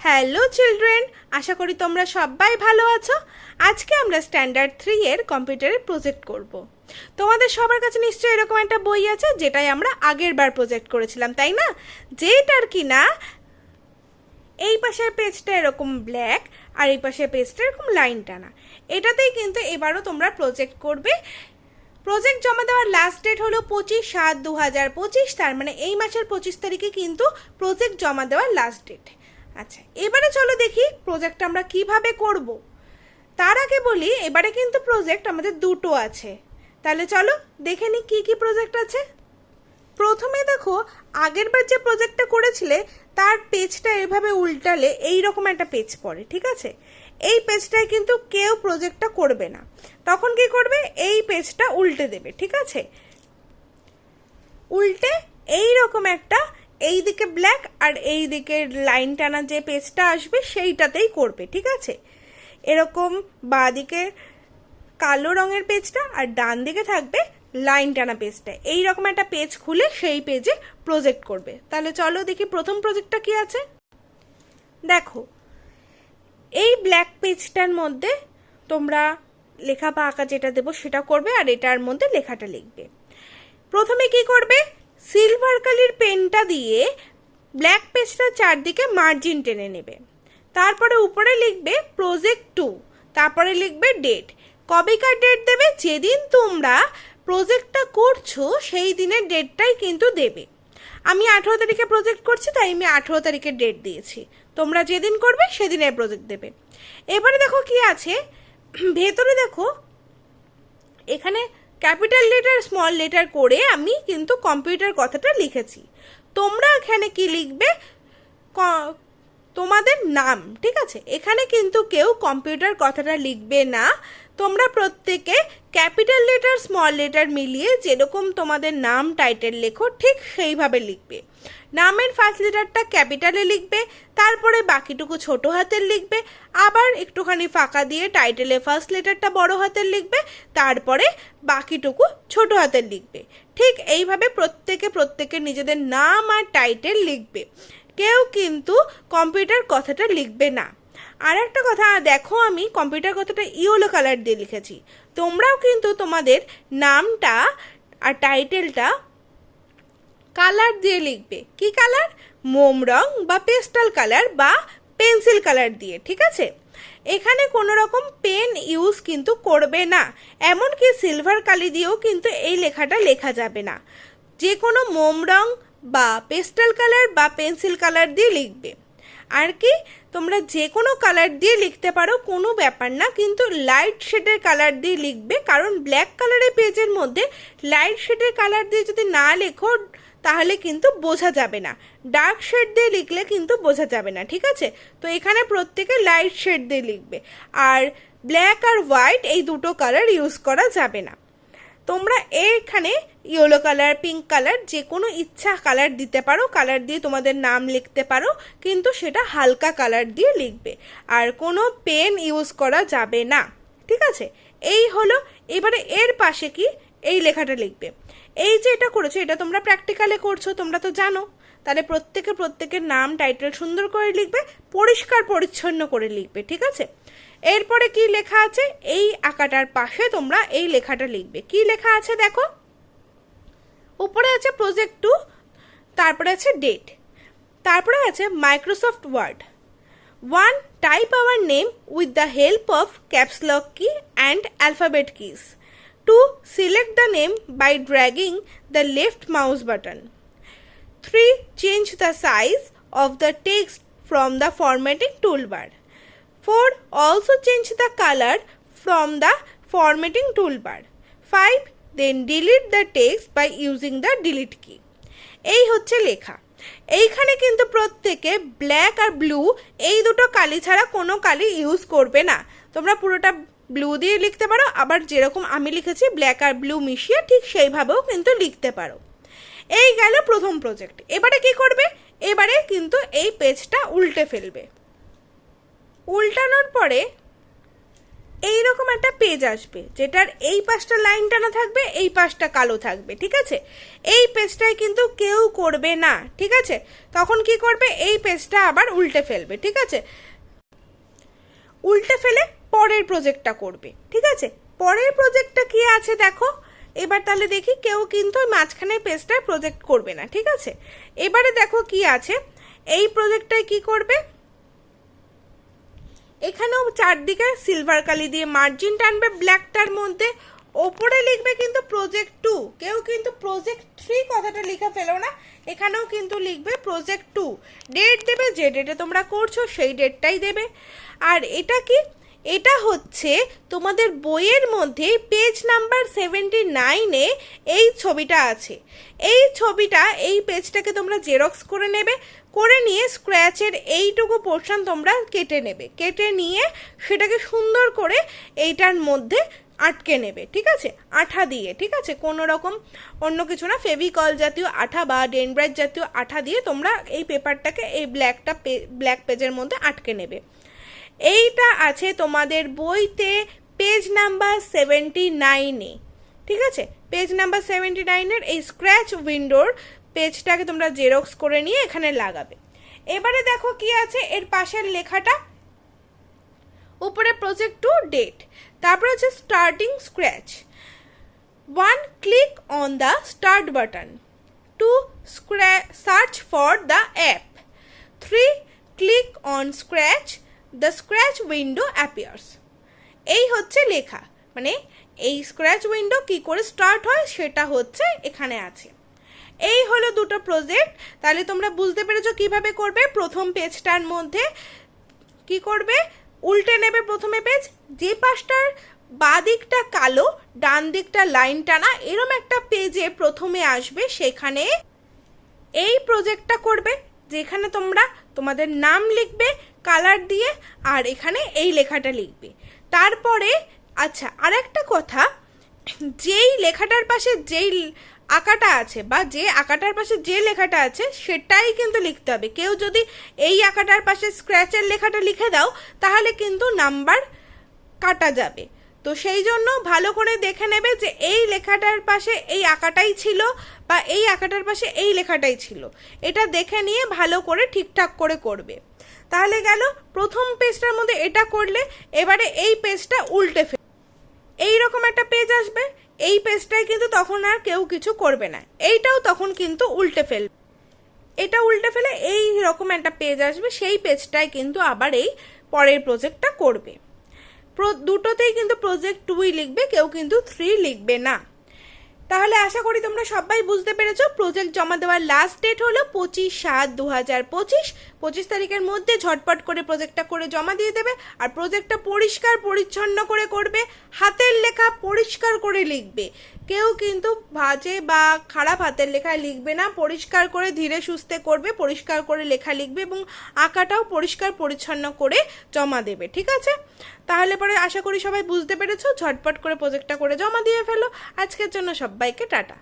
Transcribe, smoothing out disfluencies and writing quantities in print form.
Hello children, আশা করি তোমরা সবাই ভালো আছো। আজকে আমরা স্ট্যান্ডার্ড 3 এর কম্পিউটারে প্রজেক্ট করব। তোমাদের সবার কাছে নিশ্চয়ই এরকম একটা বই আছে যেটাই আমরা আগের বার প্রজেক্ট করেছিলাম, তাই না? যেটার কি না এই পাশের পেজটা এরকম ব্ল্যাক আর এই পাশের পেজটা এরকম লাইন টানা। এটাতেই কিন্তু এবারও তোমরা প্রজেক্ট করবে। প্রজেক্ট জমা দেওয়ার লাস্ট ডেট হলো 25/7/2025, তার মানে এই মাসের 25 তারিখে কিন্তু প্রজেক্ট জমা দেওয়ার লাস্ট ডেট। আচ্ছা, এবারে চলো দেখি প্রজেক্ট আমরা কিভাবে করব। তার আগে বলি, এবারে কিন্তু প্রজেক্ট আমাদের দুটো আছে। তাহলে চলো দেখে নিই কী কী প্রজেক্ট আছে। প্রথমে দেখো, আগের বার যে প্রজেক্টটা করেছিলে তার পেজটা এভাবে উল্টালে এই রকম একটা পেজ পড়ে, ঠিক আছে? এই পেজটায় কিন্তু কেউ প্রজেক্টটা করবে না। তখন কি করবে, এই পেজটা উল্টে দেবে, ঠিক আছে? উল্টে এই রকম একটা, এই দিকে ব্ল্যাক আর এই দিকে লাইন টানা যে পেজটা আসবে সেইটাতেই করবে, ঠিক আছে? এরকম বাঁ দিকে কালো রঙের পেজটা আর ডান দিকে থাকবে লাইন টানা পেজটা। এইরকম একটা পেজ খুলে সেই পেজে প্রজেক্ট করবে। তাহলে চলো দেখি প্রথম প্রজেক্টটা কি আছে। দেখো, এই ব্ল্যাক পেজটার মধ্যে তোমরা লেখা বা আঁকা যেটা দেবো সেটা করবে, আর এটার মধ্যে লেখাটা লিখবে। প্রথমে কি করবে, সিলভার কালির পেনটা দিয়ে ব্ল্যাক পেজটার চারদিকে মার্জিন টেনে নেবে। তারপরে উপরে লিখবে প্রজেক্ট 2, তারপরে লিখবে ডেট। কবেকার ডেট দেবে, যেদিন তোমরা প্রজেক্টটা করছো সেই দিনের ডেটটাই কিন্তু দেবে। আমি 18 তারিখে প্রজেক্ট করছি, তাই আমি 18 তারিখের ডেট দিয়েছি। তোমরা যেদিন করবে সেদিনের প্রজেক্ট দেবে। এবারে দেখো কি আছে ভেতরে, দেখো এখানে ক্যাপিটাল লেটার স্মল লেটার করে আমি কিন্তু কম্পিউটার কথাটা লিখেছি। তোমরা এখানে কি লিখবে, তোমাদের নাম, ঠিক আছে? এখানে কিন্তু কেউ কম্পিউটার কথাটা লিখবে না। তোমরা প্রত্যেকে ক্যাপিটাল লেটার স্মল লেটার মিলিয়ে যেরকম তোমাদের নাম টাইটেল লেখো ঠিক সেইভাবে লিখবে। নামের ফার্স্ট লেটারটা ক্যাপিটালে লিখবে, তারপরে বাকিটুকু ছোট হাতের লিখবে, আবার একটুখানি ফাঁকা দিয়ে টাইটেলে ফার্স্ট লেটারটা বড় হাতের লিখবে, তারপরে বাকিটুকু ছোট হাতের লিখবে। ঠিক এইভাবে প্রত্যেকে নিজেদের নাম আর টাইটেল লিখবে। কেউ কিন্তু কম্পিউটার কথাটা লিখবে না। আর একটা কথা দেখো, আমি কম্পিউটার কথাটা ইয়েলো কালার দিয়ে লিখেছি। তোমরাও কিন্তু তোমাদের নামটা আর টাইটেলটা কালার দিয়ে লিখবে। কি কালার? মোম রং বা পেস্টাল কালার বা পেন্সিল কালার দিয়ে, ঠিক আছে? এখানে কোনো রকম পেন ইউজ কিন্তু করবে না, এমনকি সিলভার কালি দিয়েও কিন্তু এই লেখাটা লেখা যাবে না। যে কোনো মোম রং বা পেস্টাল কালার বা পেন্সিল কালার দিয়ে লিখবে। আর কি, তোমরা যে কোনো কালার দিয়ে লিখতে পারো, কোনো ব্যাপার না, কিন্তু লাইট শেডের কালার দিয়ে লিখবে। কারণ ব্ল্যাক কালারের পেজের মধ্যে লাইট শেডের কালার দিয়ে যদি না লেখো তাহলে কিন্তু বোঝা যাবে না। ডার্ক শেড দিয়ে লিখলে কিন্তু বোঝা যাবে না, ঠিক আছে? তো এখানে প্রত্যেকে লাইট শেড দিয়ে লিখবে। আর ব্ল্যাক আর হোয়াইট এই দুটো কালার ইউজ করা যাবে না। তোমরা এখানে ইয়েলো কালার, পিঙ্ক কালার, যে কোনো ইচ্ছা কালার দিতে পারো। কালার দিয়ে তোমাদের নাম লিখতে পারো, কিন্তু সেটা হালকা কালার দিয়ে লিখবে। আর কোনো পেন ইউজ করা যাবে না, ঠিক আছে? এই হলো। এবারে এর পাশে কি, এই লেখাটা লিখবে। এই যে এটা করেছো, এটা তোমরা প্র্যাকটিক্যালে করছো, তোমরা তো জানো। তাহলে প্রত্যেকের নাম টাইটেল সুন্দর করে লিখবে, পরিষ্কার পরিচ্ছন্ন করে লিখবে, ঠিক আছে? এরপরে কি লেখা আছে, এই আঁকাটার পাশে তোমরা এই লেখাটা লিখবে। কি লেখা আছে দেখো, উপরে আছে প্রজেক্ট 2, তারপরে আছে ডেট, তারপরে আছে Microsoft word. 1. Type our name with the help of caps lock key and alphabet keys. 2. Select the name by dragging the left mouse button. 3. Change the size of the text from the formatting toolbar. 4. Also change the color from the formatting toolbar. 5. Then delete the text by using the delete key. এই হচ্ছে লেখা। এইখানে কিন্তু প্রত্যেকে black আর blue এই দুটো কালি ছাড়া কোনো কালি ইউজ করবে না। তোমরা পুরোটা ব্লু দিয়ে লিখতে পারো, আবার যেরকম আমি লিখেছি ব্ল্যাক আর ব্লু মিশিয়ে ঠিক সেইভাবেও কিন্তু লিখতে পারো। এই গেল প্রথম প্রজেক্ট। এবারে কি করবে, এবারে কিন্তু এই পেজটা উল্টে ফেলবে। উল্টানোর পরে এইরকম একটা পেজ আসবে, যেটার এই পাশটা লাইন টানা থাকবে, এই পাশটা কালো থাকবে, ঠিক আছে। এই পেজটায় কিন্তু কেউ করবে না, ঠিক আছে। তখন কি করবে, এই পেজটা আবার উল্টে ফেলবে, ঠিক আছে। উল্টে ফেলে পরের প্রজেক্টটা করবে, ঠিক আছে। পরের প্রজেক্টটা কি আছে দেখো। এবার তাহলে দেখি, কেউ কিন্তু মাঝখানে পেজটায় প্রজেক্ট করবে না, ঠিক আছে। এবারে দেখো কি আছে, এই প্রজেক্টটায় কি করবে, এখানেও চারদিকে সিলভার কালি দিয়ে মার্জিন টানবে ব্ল্যাকটার মধ্যে। ওপরে লিখবে কিন্তু প্রজেক্ট 2, কেউ কিন্তু প্রজেক্ট 3 কথাটা লিখে ফেলো না, এখানেও কিন্তু লিখবে প্রজেক্ট 2। ডেট দেবে, যে ডেটে তোমরা করছো সেই ডেটটাই দেবে। আর এটা কি, এটা হচ্ছে তোমাদের বইয়ের মধ্যে পেজ নাম্বার 79-এ এই ছবিটা আছে। এই ছবিটা, এই পেজটাকে তোমরা জেরক্স করে নেবে, করে নিয়ে স্ক্র্যাচের এইটুকু পোর্শন তোমরা কেটে নেবে, কেটে নিয়ে সেটাকে সুন্দর করে এইটার মধ্যে আটকে নেবে, ঠিক আছে, আঠা দিয়ে, ঠিক আছে। কোনো রকম অন্য কিছু না, ফেভিকল জাতীয় আঠা বা ডেনব্রাইট জাতীয় আঠা দিয়ে তোমরা এই পেপারটাকে এই ব্ল্যাক পেজের মধ্যে আটকে নেবে। এইটা আছে তোমাদের বইতে পেজ নাম্বার 79-এ, ঠিক আছে। পেজ নাম্বার 79-এর এই স্ক্র্যাচ উইন্ডোর পেজটাকে তোমরা জেরক্স করে নিয়ে এখানে লাগাবে। এবারে দেখো কি আছে, এর পাশের লেখাটা, উপরে প্রজেক্ট 2 ডেট, তারপরে হচ্ছে starting scratch. 1 click on the start button to search for the app. 3 click on scratch, the scratch window appears. এই হচ্ছে লেখা, মানে এই স্ক্র্যাচ উইন্ডো কি করে স্টার্ট হয় সেটা হচ্ছে এখানে আছে। এই হলো দুটো প্রজেক্ট। তাহলে তোমরা বুঝতে পেরেছো কিভাবে করবে। প্রথম পেজটার মধ্যে কি করবে, উল্টে নেবে প্রথমে পেজ, যে পাশটার বাঁ দিকটা কালো ডান দিকটা লাইন টানা এরম একটা পেজে প্রথমে আসবে, সেখানে এই প্রজেক্টটা করবে, যেখানে তোমরা তোমাদের নাম লিখবে কালার দিয়ে, আর এখানে এই লেখাটা লিখবে। তারপরে আচ্ছা, আরেকটা কথা, যেই লেখাটার পাশে যেই আঁকাটা আছে বা যে আঁকাটার পাশে যে লেখাটা আছে সেটাই কিন্তু লিখতে হবে। কেউ যদি এই আঁকাটার পাশে স্ক্র্যাচের লেখাটা লিখে দাও তাহলে কিন্তু নাম্বার কাটা যাবে। তো সেই জন্য ভালো করে দেখে নেবে যে এই লেখাটার পাশে এই আঁকাটাই ছিল বা এই আঁকাটার পাশে এই লেখাটাই ছিল, এটা দেখে নিয়ে ভালো করে ঠিকঠাক করে করবে। তাহলে গেল, প্রথম পেজটার মধ্যে এটা করলে, এবারে এই পেজটা উল্টে ফেলে এইরকম একটা পেজ আসবে। এই পেজটায় কিন্তু তখন আর কেউ কিছু করবে না, এইটাও তখন কিন্তু উল্টে ফেলবে। এটা উল্টে ফেলে এই রকম একটা পেজ আসবে, সেই পেজটায় কিন্তু আবার এই পরের প্রজেক্টটা করবে। দুটোতেই কিন্তু প্রজেক্ট 2 লিখবে, কেউ কিন্তু 3 লিখবে না। তাহলে আশা করি তোমরা সবাই বুঝতে পেরেছো। প্রজেক্ট জমা দেওয়ার লাস্ট ডেট হলো 25/7/2025। 25 তারিখের মধ্যে ঝটপট করে প্রজেক্টটা করে জমা দিয়ে দেবে। আর প্রজেক্টটা পরিষ্কার পরিচ্ছন্ন করে করবে, হাতের লেখা পরিষ্কার করে লিখবে। কেউ কিন্তু বাজে বা খারাপ হাতের লেখা লিখবে না, পরিষ্কার করে ধীরে সুস্থে করবে, পরিষ্কার করে লেখা লিখবে এবং আঁকাটাও পরিষ্কার পরিচ্ছন্ন করে জমা দেবে, ঠিক আছে। তাহলে পরে আশা করি সবাই বুঝতে পেরেছো। ঝটপট করে প্রজেক্টটা করে জমা দিয়ে ফেলো। আজকের জন্য সবাইকে টাটা।